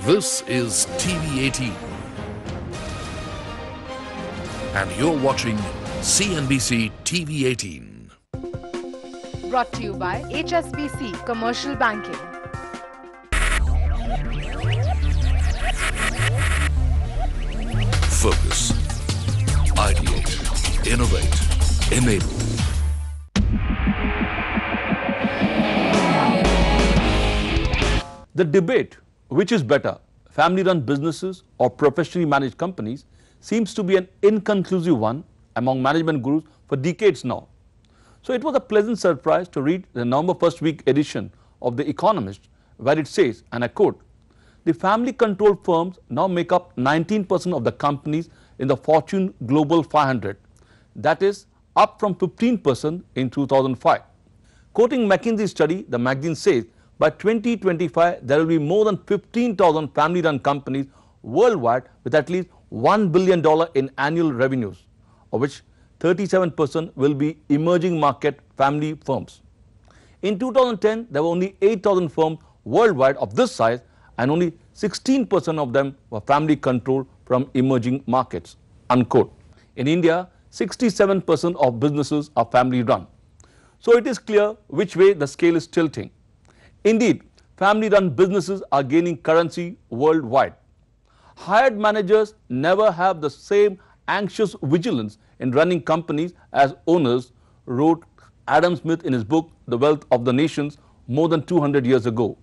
This is TV18 and you're watching CNBC TV18. Brought to you by HSBC Commercial Banking. Focus, ideate, innovate, enable. The debate, which is better, family-run businesses or professionally managed companies, seems to be an inconclusive one among management gurus for decades now. So it was a pleasant surprise to read the November 1st week edition of The Economist, where it says, and I quote, "The family-controlled firms now make up 19% of the companies in the Fortune Global 500. That is up from 15% in 2005. Quoting McKinsey's study, the magazine says by 2025 there will be more than 15,000 family-run companies worldwide with at least $1 billion in annual revenues, of which 37% will be emerging market family firms. In 2010, there were only 8,000 firms worldwide of this size, and only 16% of them were family controlled from emerging markets." Unquote. In India, 67% of businesses are family run. So it is clear which way the scale is tilting. Indeed, family run businesses are gaining currency worldwide. Hired managers never have the same anxious vigilance in running companies as owners, wrote Adam Smith in his book The Wealth of the Nations more than 200 years ago.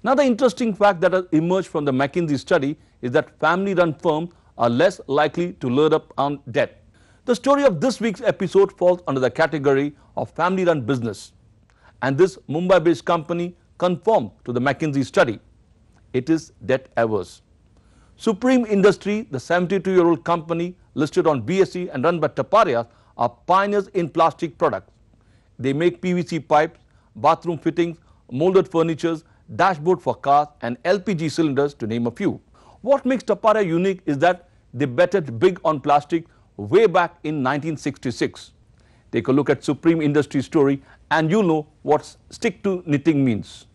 Now, the interesting fact that has emerged from the McKinsey study is that family-run firms are less likely to load up on debt. The story of this week's episode falls under the category of family-run business, and this Mumbai-based company conformed to the McKinsey study. It is debt averse. Supreme Industries, the 72-year-old company listed on BSE and run by Taparia, are pioneers in plastic products. They make PVC pipes, bathroom fittings, molded furniture, dashboard for cars and LPG cylinders, to name a few. What makes Taparia unique is that they betted big on plastic way back in 1966. Take a look at Supreme Industries' story and you'll know what stick to knitting means.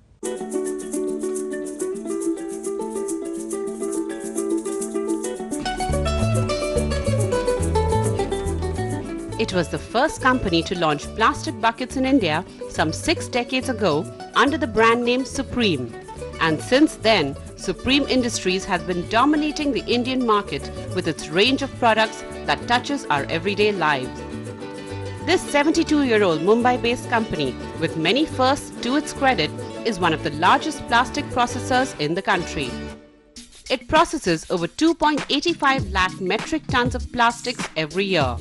It was the first company to launch plastic buckets in India some 6 decades ago under the brand name Supreme. And since then, Supreme Industries has been dominating the Indian market with its range of products that touches our everyday lives. This 72-year-old Mumbai-based company, with many firsts to its credit, is one of the largest plastic processors in the country. It processes over 2.85 lakh metric tons of plastics every year.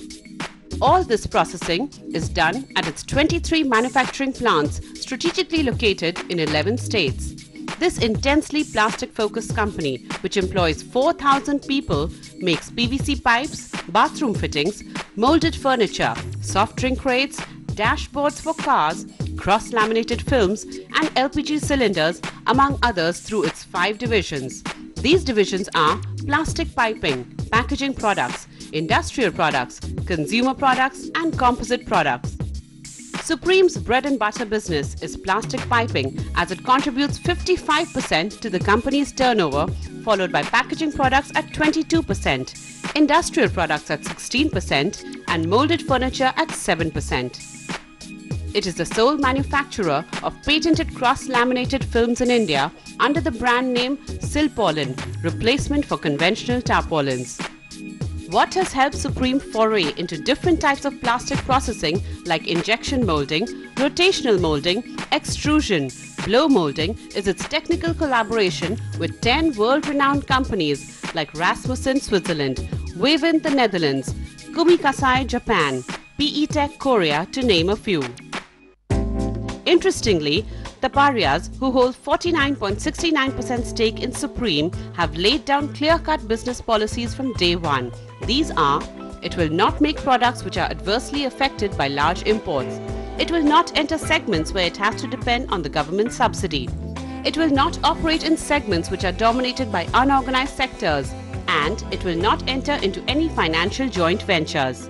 All this processing is done at its 23 manufacturing plants strategically located in 11 states. This intensely plastic-focused company, which employs 4,000 people, makes PVC pipes, bathroom fittings, molded furniture, soft drink crates, dashboards for cars, cross-laminated films and LPG cylinders, among others, through its 5 divisions. These divisions are plastic piping, packaging products, industrial products, consumer products and composite products. Supreme's bread and butter business is plastic piping, as it contributes 55% to the company's turnover, followed by packaging products at 22%, industrial products at 16% and molded furniture at 7%. It is the sole manufacturer of patented cross-laminated films in India under the brand name Silpolin, replacement for conventional tarpaulins. What has helped Supreme foray into different types of plastic processing like injection molding, rotational molding, extrusion, blow molding is its technical collaboration with 10 world-renowned companies like Rasmussen Switzerland, Wavin the Netherlands, Kumikasai Japan, PE Tech Korea, to name a few. Interestingly, Taparias, who hold 49.69% stake in Supreme, have laid down clear-cut business policies from day one. These are: it will not make products which are adversely affected by large imports. It will not enter segments where it has to depend on the government subsidy. It will not operate in segments which are dominated by unorganized sectors. And it will not enter into any financial joint ventures.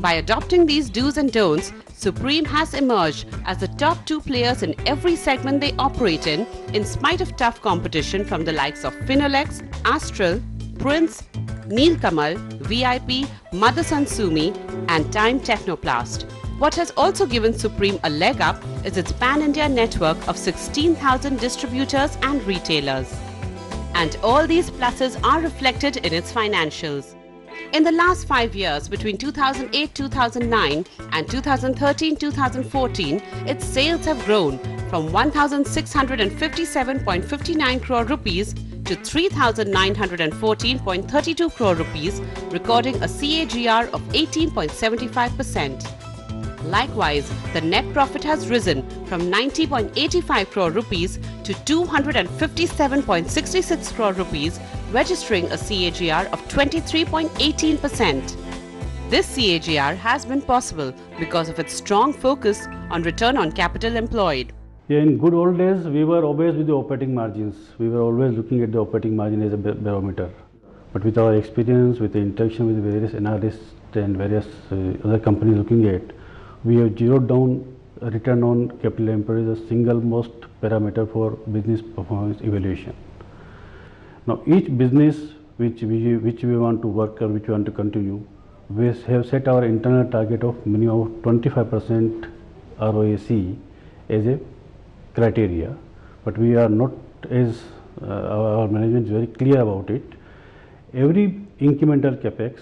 By adopting these do's and don'ts, Supreme has emerged as the top 2 players in every segment they operate in spite of tough competition from the likes of Finolex, Astral, Prince, Nilkamal, VIP, Motherson Sumi and Time Technoplast. What has also given Supreme a leg up is its pan-India network of 16,000 distributors and retailers. And all these pluses are reflected in its financials. In the last 5 years, between 2008-2009 and 2013-2014, its sales have grown from 1,657.59 crore rupees to 3,914.32 crore rupees, recording a CAGR of 18.75%. Likewise, the net profit has risen from 90.85 crore rupees to 257.66 crore rupees, registering a CAGR of 23.18%. This CAGR has been possible because of its strong focus on return on capital employed. In good old days, we were always with the operating margins. We were always looking at the operating margin as a barometer. But with our experience, with the interaction with various analysts and various other companies looking at, we have zeroed down return on capital employed as a single most parameter for business performance evaluation. Now, each business which we want to work or which we want to continue, we have set our internal target of minimum of 25% ROAC as a criteria, but we are not as our management is very clear about it. Every incremental capex,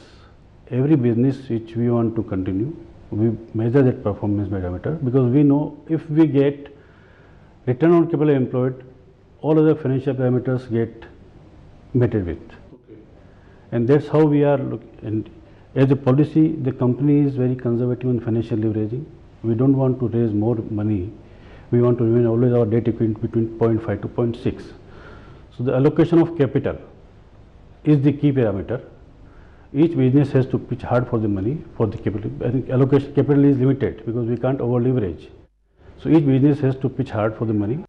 every business which we want to continue, we measure that performance parameter, because we know if we get return on capital employed, all other financial parameters get met with. Okay. And that's how we are looking. And as a policy, the company is very conservative in financial leveraging. We don't want to raise more money. We want to remain always our debt equity between 0.5 to 0.6. So the allocation of capital is the key parameter. Each business has to pitch hard for the money, for the capital. I think allocation capital is limited because we can't over leverage. So each business has to pitch hard for the money.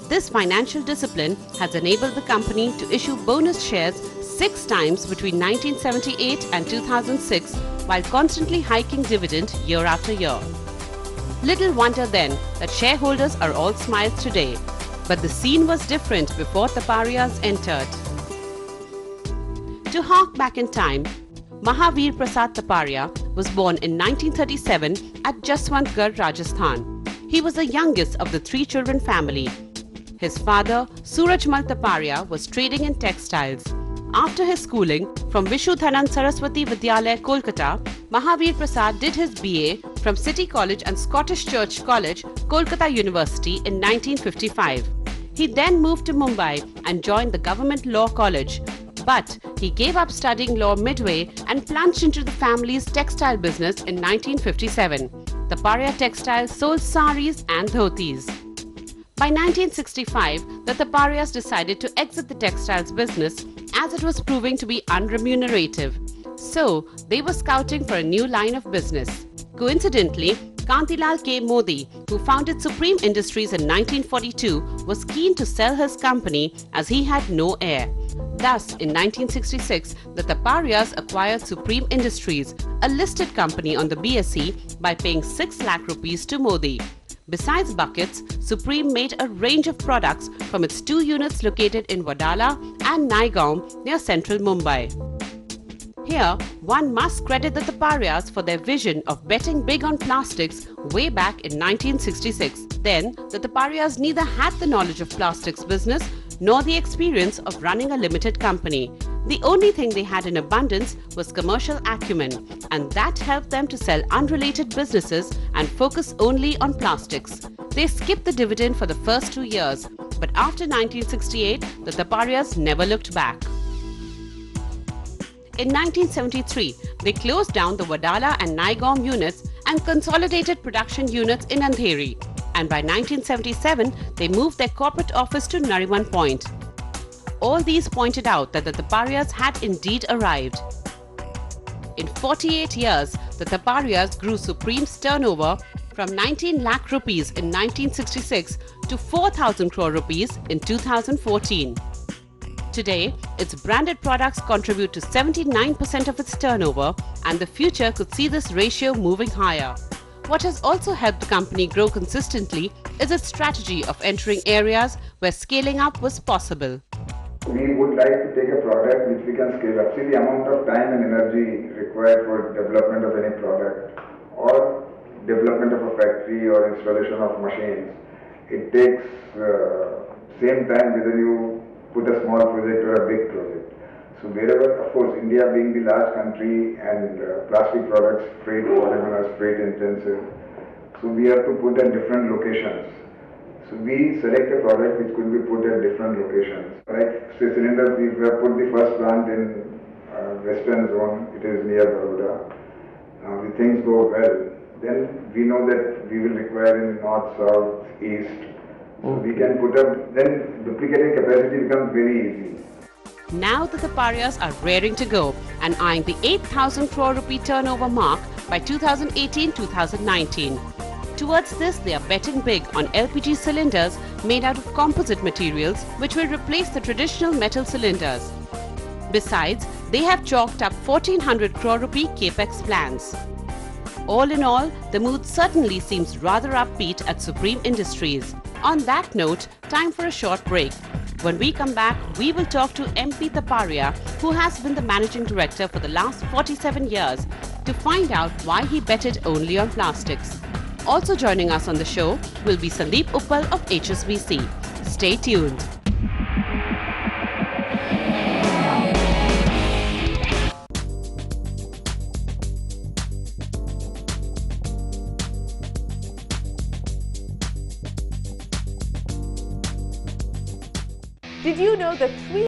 This financial discipline has enabled the company to issue bonus shares 6 times between 1978 and 2006 while constantly hiking dividend year after year. Little wonder then that shareholders are all smiles today. But the scene was different before Taparia's entered. To hark back in time, Mahavir Prasad Taparia was born in 1937 at Jaswantgarh, Rajasthan. He was the youngest of the 3 children family. His father, Surajmal Taparia, was trading in textiles. After his schooling from Vishudhanand Saraswati Vidyalaya, Kolkata, Mahavir Prasad did his BA from City College and Scottish Church College, Kolkata University in 1955. He then moved to Mumbai and joined the Government Law College. But he gave up studying law midway and plunged into the family's textile business in 1957. Taparia Textiles sold saris and dhotis. By 1965, the Taparias decided to exit the textiles business as it was proving to be unremunerative. So, they were scouting for a new line of business. Coincidentally, Kantilal K. Modi, who founded Supreme Industries in 1942, was keen to sell his company as he had no heir. Thus, in 1966, the Taparias acquired Supreme Industries, a listed company on the BSE, by paying 6 lakh rupees to Modi. Besides buckets, Supreme made a range of products from its 2 units located in Wadala and Naigaon near central Mumbai. Here, one must credit the Taparias for their vision of betting big on plastics way back in 1966. Then, the Taparias neither had the knowledge of plastics business nor the experience of running a limited company. The only thing they had in abundance was commercial acumen, and that helped them to sell unrelated businesses and focus only on plastics. They skipped the dividend for the first 2 years, but after 1968, the Taparias never looked back. In 1973, they closed down the Wadala and Naigaon units and consolidated production units in Andheri. And by 1977, they moved their corporate office to Nariman Point. All these pointed out that the Taparias had indeed arrived. In 48 years, the Taparias grew Supreme's turnover from 19 lakh rupees in 1966 to 4,000 crore rupees in 2014. Today, its branded products contribute to 79% of its turnover, and the future could see this ratio moving higher. What has also helped the company grow consistently is its strategy of entering areas where scaling up was possible. We would like to take a product which we can scale up. See, the amount of time and energy required for development of any product or development of a factory or installation of machines, it takes same time whether you put a small project or a big project. So wherever, of course, India being the large country and plastic products, freight, whatever is freight intensive, so we have to put at different locations. So we select a product which could be put at different locations. Like say cylinder, we have put the first plant in western zone, it is near Baroda. Now if things go well, then we know that we will require in north, south, east. So we can put up, then duplicating capacity becomes very easy. Now the Taparias are raring to go and eyeing the 8,000 crore rupee turnover mark by 2018-2019. Towards this, they are betting big on LPG cylinders made out of composite materials which will replace the traditional metal cylinders. Besides, they have chalked up 1,400 crore rupee capex plans. All in all, the mood certainly seems rather upbeat at Supreme Industries. On that note, time for a short break. When we come back, we will talk to MP Taparia, who has been the managing director for the last 47 years, to find out why he betted only on plastics. Also joining us on the show will be Sandeep Uppal of HSBC. Stay tuned. Did you know the three...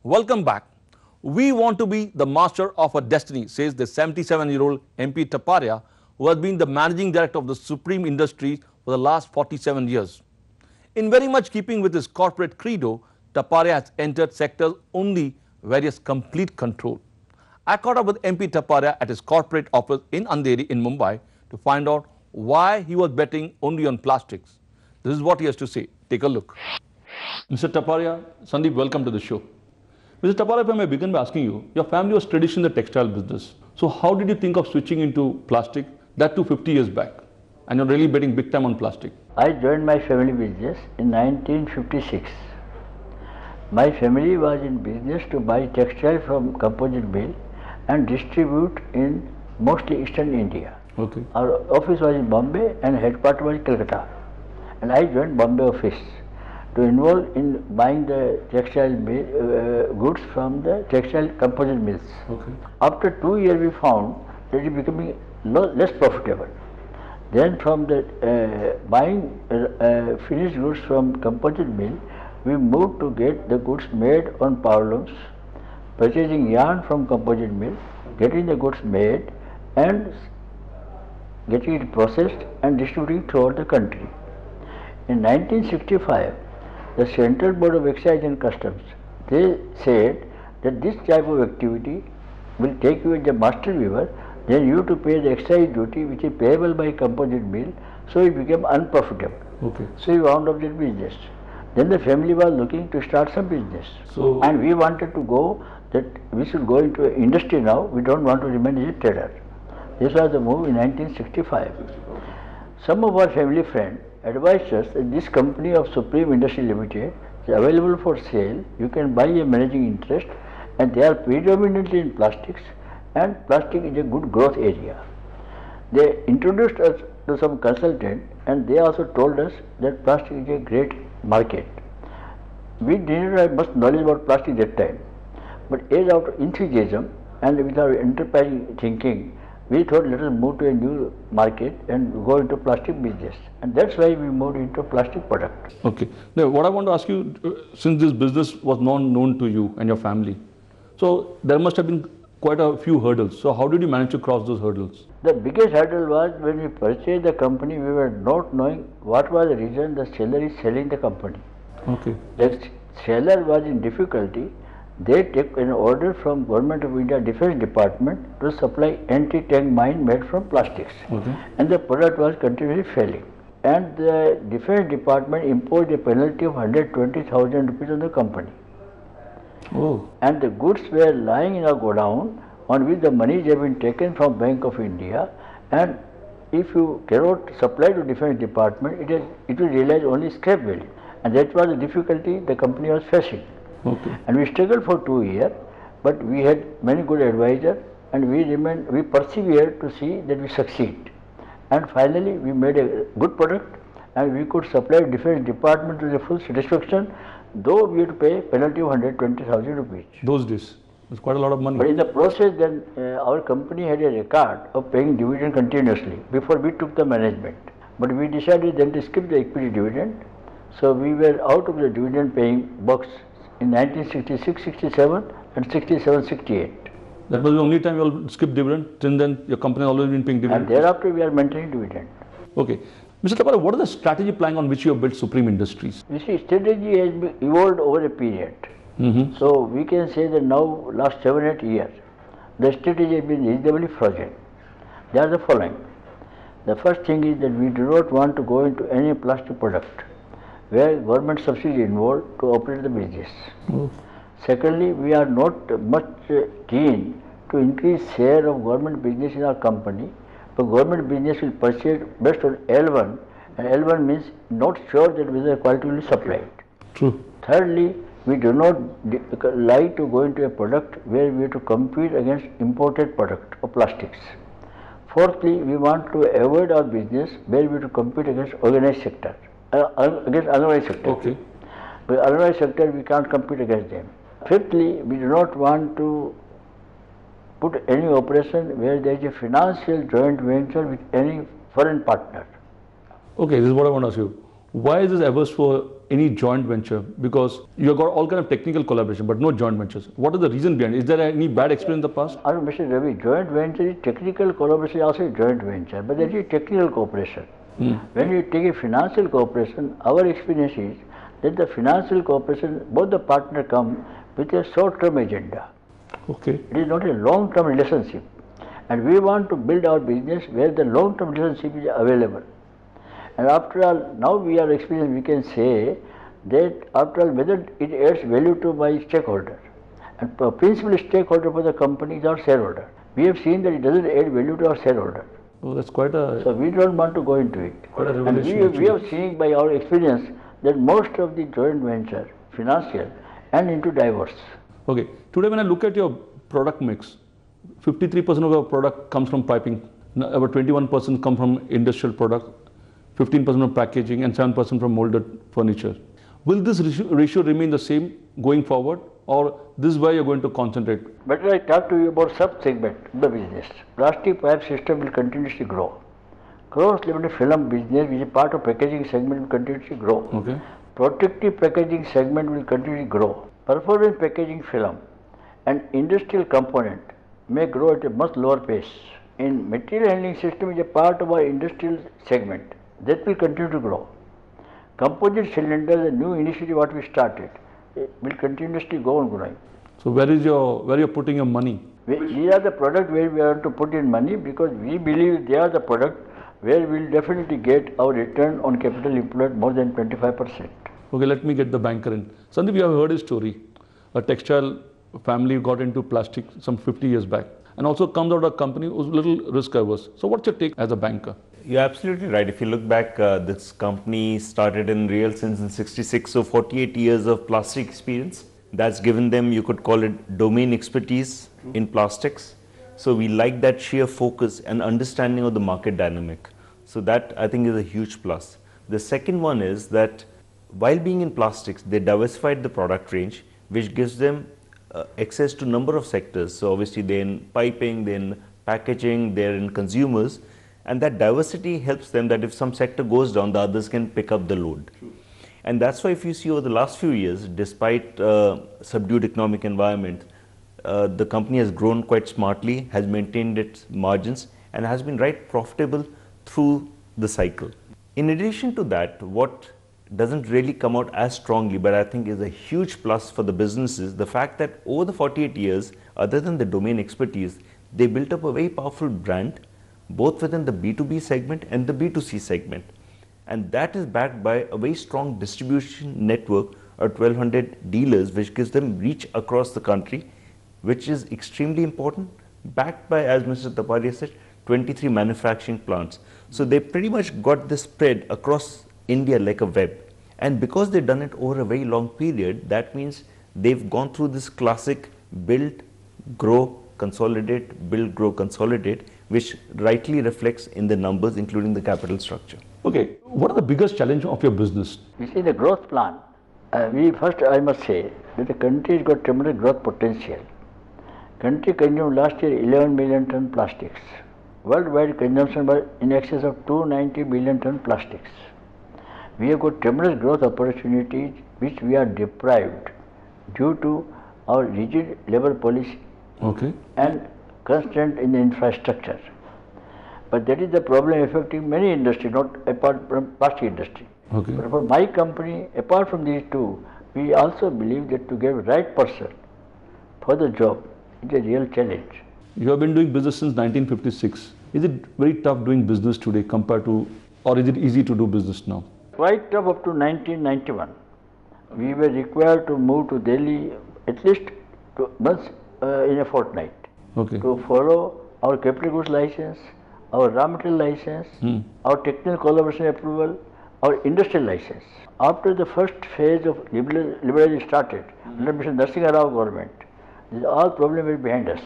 Welcome back. We want to be the master of our destiny, says the 77-year-old MP Taparia, who has been the managing director of the Supreme Industries for the last 47 years. In very much keeping with his corporate credo, Taparia has entered sectors only where he has complete control. I caught up with MP Taparia at his corporate office in Andheri in Mumbai to find out why he was betting only on plastics. This is what he has to say. Take a look. Mr. Taparia, Sandeep, welcome to the show. Mr. Taparia, if I may begin by asking you, your family was traditionally in the textile business. So how did you think of switching into plastic, that too 50 years back? And you're really betting big time on plastic. I joined my family business in 1956. My family was in business to buy textile from composite mill and distribute in mostly eastern India. Okay. Our office was in Bombay and headquarters was in Calcutta. And I joined Bombay office to involve in buying the textile goods from the textile composite mills. Okay. After 2 years we found that it becoming less profitable. Then from the buying finished goods from composite mill, we moved to get the goods made on power looms, purchasing yarn from composite mill, getting the goods made and getting it processed and distributing throughout the country. In 1965, the Central Board of Excise and Customs, they said that this type of activity will take you as a master weaver, then you have to pay the excise duty which is payable by composite mill, so it became unprofitable. Okay. So we wound up that business. Then the family was looking to start some business. So, and we wanted to go, that we should go into industry now, we don't want to remain as a trader. This was the move in 1965. Some of our family friends advised us that this company of Supreme Industry Limited is available for sale. You can buy a managing interest and they are predominantly in plastics and plastic is a good growth area. They introduced us to some consultant and they also told us that plastic is a great market. We didn't have much knowledge about plastic that time, but as out of enthusiasm and with our enterprising thinking, we thought let us move to a new market and go into plastic business, and that's why we moved into plastic product. okay. Now, what I want to ask you, since this business was not known to you and your family, so there must have been quite a few hurdles. So how did you manage to cross those hurdles? The biggest hurdle was when we purchased the company, we were not knowing what was the reason the seller is selling the company. Okay. The seller was in difficulty. They took an order from Government of India Defence Department to supply anti-tank mine made from plastics. Okay. And the product was continuously failing. And the Defence Department imposed a penalty of 120,000 rupees on the company. Oh. And the goods were lying in a godown on which the monies have been taken from Bank of India, and if you cannot supply to defense department, it will realize only scrap value, and that was the difficulty the company was facing. Okay. And we struggled for 2 years, but we had many good advisors, and we persevered to see that we succeed. And finally, we made a good product, and we could supply defense department to the full satisfaction, though we had to pay a penalty of 120,000 rupees. Those days, it's quite a lot of money. But in the process, then our company had a record of paying dividend continuously before we took the management. But we decided then to skip the equity dividend, so we were out of the dividend paying box in 1966-67 and 67-68. That was the only time you all skipped dividend. Since then, your company has always been paying dividend. And thereafter, we are maintaining dividend. Okay. Mr. Taparia, what is the strategy plank on which you have built Supreme Industries? You see, strategy has been evolved over a period. So we can say that now, last 7-8 years, the strategy has been reasonably frozen. They are the following. The first thing is that we do not want to go into any plastic product where government subsidy is involved to operate the business. Secondly, we are not much keen to increase share of government business in our company, but government business will purchase based on L1, and L1 means not sure that whether the quality will be supplied. True. Thirdly, we do not like to go into a product where we have to compete against imported product of plastics. Fourthly, we want to avoid our business where we have to compete against organized sector, against unorganized sector. Okay. With unorganized sector, we can't compete against them. Fifthly, we do not want to put any operation where there is a financial joint venture with any foreign partner. Okay, this is what I want to ask you. Why is this averse for any joint venture? Because you have got all kind of technical collaboration, but no joint ventures. What is the reason behind it? Is there any bad experience in the past? Mr. Ravi, joint venture is technical collaboration, is also a joint venture, but that is technical cooperation. When you take a financial cooperation, our experience is that the financial cooperation, both the partners come with a short-term agenda. Okay. It is not a long-term relationship. And we want to build our business where the long-term relationship is available. And after all, now we are experienced, we can say that after all, whether it adds value to my stakeholder. And principal stakeholder for the company is our shareholder. We have seen that it doesn't add value to our shareholder. Oh, that's quite a... So we don't want to go into it. Quite a And revelation. we have seen by our experience that most of the joint venture, financial and into diverse. Okay. Today when I look at your product mix, 53% of your product comes from piping, about 21% come from industrial product, 15% from packaging and 7% from molded furniture. Will this ratio remain the same going forward, or this is where you're going to concentrate? Better I talk to you about sub-segment of the business. Plastic pipe system will continuously grow. Cross-laminated film business, which is part of packaging segment, will continuously grow. Okay. Protective packaging segment will continuously grow. Performance packaging film and industrial component may grow at a much lower pace. In material handling system is a part of our industrial segment. That will continue to grow. Composite cylinder, the new initiative what we started, will continuously go on growing. So where you're putting your money? These are the products where we want to put in money, because we believe they are the product where we will definitely get our return on capital employed more than 25%. Okay, let me get the banker in. Sandeep, you have heard his story. A textile family got into plastic some 50 years back, and also comes out of a company who's a little risk averse. So what's your take as a banker? You're absolutely right. If you look back, this company started in real sense in 66, so 48 years of plastic experience. That's given them, you could call it domain expertise in plastics. So we like that sheer focus and understanding of the market dynamic. So that I think is a huge plus. The second one is that while being in plastics, they diversified the product range, which gives them access to number of sectors. So obviously they're in piping, they're in packaging, they're in consumers. And that diversity helps them that if some sector goes down, the others can pick up the load. True. And that's why if you see over the last few years, despite subdued economic environment, the company has grown quite smartly, has maintained its margins, and has been right profitable through the cycle. In addition to that, what doesn't really come out as strongly, but I think is a huge plus for the businesses, the fact that over the 48 years, other than the domain expertise, they built up a very powerful brand, both within the B2B segment and the B2C segment. And that is backed by a very strong distribution network of 1200 dealers, which gives them reach across the country, which is extremely important backed by, as Mr. Taparia said, 23 manufacturing plants. So they pretty much got this spread across India like a web. And because they've done it over a very long period, that means they've gone through this classic build, grow, consolidate, build, grow, consolidate, which rightly reflects in the numbers, including the capital structure. Okay, what are the biggest challenges of your business? You see, the growth plan, I must say that the country has got tremendous growth potential. Country consumed last year 11 million ton plastics. Worldwide consumption was in excess of 290 billion ton plastics. We have got tremendous growth opportunities which we are deprived due to our rigid labor policy and constraint in the infrastructure. But that is the problem affecting many industries, not apart from plastic industry. But for my company, apart from these two, we also believe that to get right person for the job is a real challenge. You have been doing business since 1956. Is it very tough doing business today compared to, or is it easy to do business now? Quite tough up to 1991. We were required to move to Delhi at least once in a fortnight to follow our capital goods license, our raw material license, our technical collaboration approval, our industrial license. After the first phase of liberalization started under Mr. Narasimha Rao government, all problems were behind us.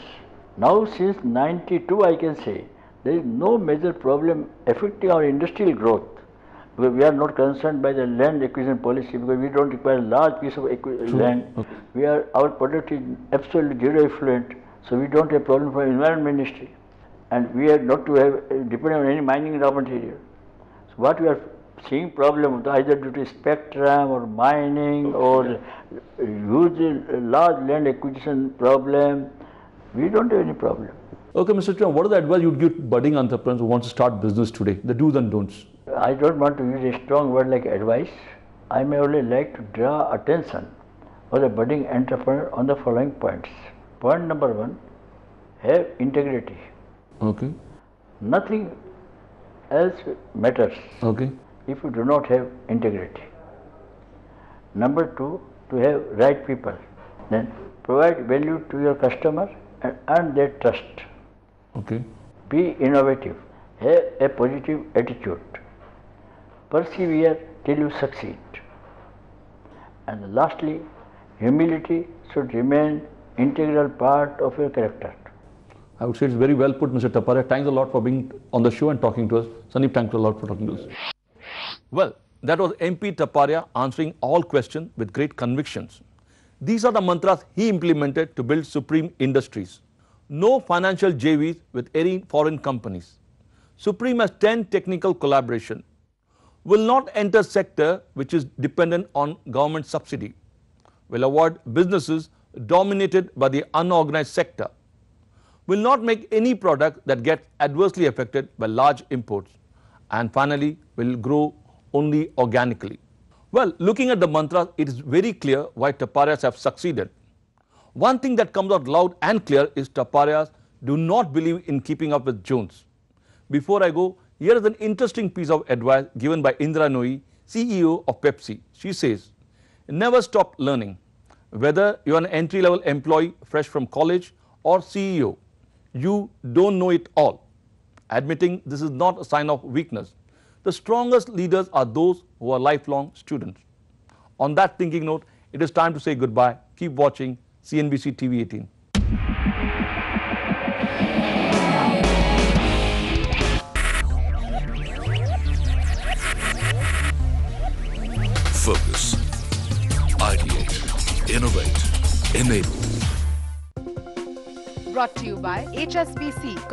Now since 92 I can say, there is no major problem affecting our industrial growth. Because we are not concerned by the land acquisition policy because we don't require a large piece of land. Our product is absolutely zero effluent, so we don't have problem for environment ministry. And we are not to have depend on any mining raw material. So what we are seeing problem either due to spectrum or mining or huge large land acquisition problem, we don't have any problem. Okay, Mr. Chairman, what is the advice you would give budding entrepreneurs who want to start business today, the do's and don'ts? I don't want to use a strong word like advice. I may only like to draw attention of the budding entrepreneur on the following points. Point number one, have integrity. Nothing else matters if you do not have integrity. Number two, to have right people. Then provide value to your customer and earn their trust. Be innovative. Have a positive attitude. Persevere till you succeed. And lastly, humility should remain integral part of your character. I would say it's very well put, Mr. Taparia. Thanks a lot for being on the show and talking to us. Sandeep, thanks a lot for talking to us. Well, that was MP Taparia answering all questions with great convictions. These are the mantras he implemented to build Supreme Industries. No financial JVs with any foreign companies. Supreme has 10 technical collaboration. Will not enter sector which is dependent on government subsidy. Will avoid businesses dominated by the unorganized sector. Will not make any product that gets adversely affected by large imports. And finally, will grow only organically. Well, looking at the mantras, it is very clear why Taparias have succeeded. One thing that comes out loud and clear is Taparias do not believe in keeping up with Jones. Before I go, here is an interesting piece of advice given by Indra Nooyi, CEO of Pepsi. She says, never stop learning. Whether you are an entry-level employee fresh from college or CEO, you don't know it all. Admitting this is not a sign of weakness. The strongest leaders are those who are lifelong students. On that thinking note, it is time to say goodbye. Keep watching CNBC TV 18. Focus, ideate, innovate, enable. Brought to you by HSBC.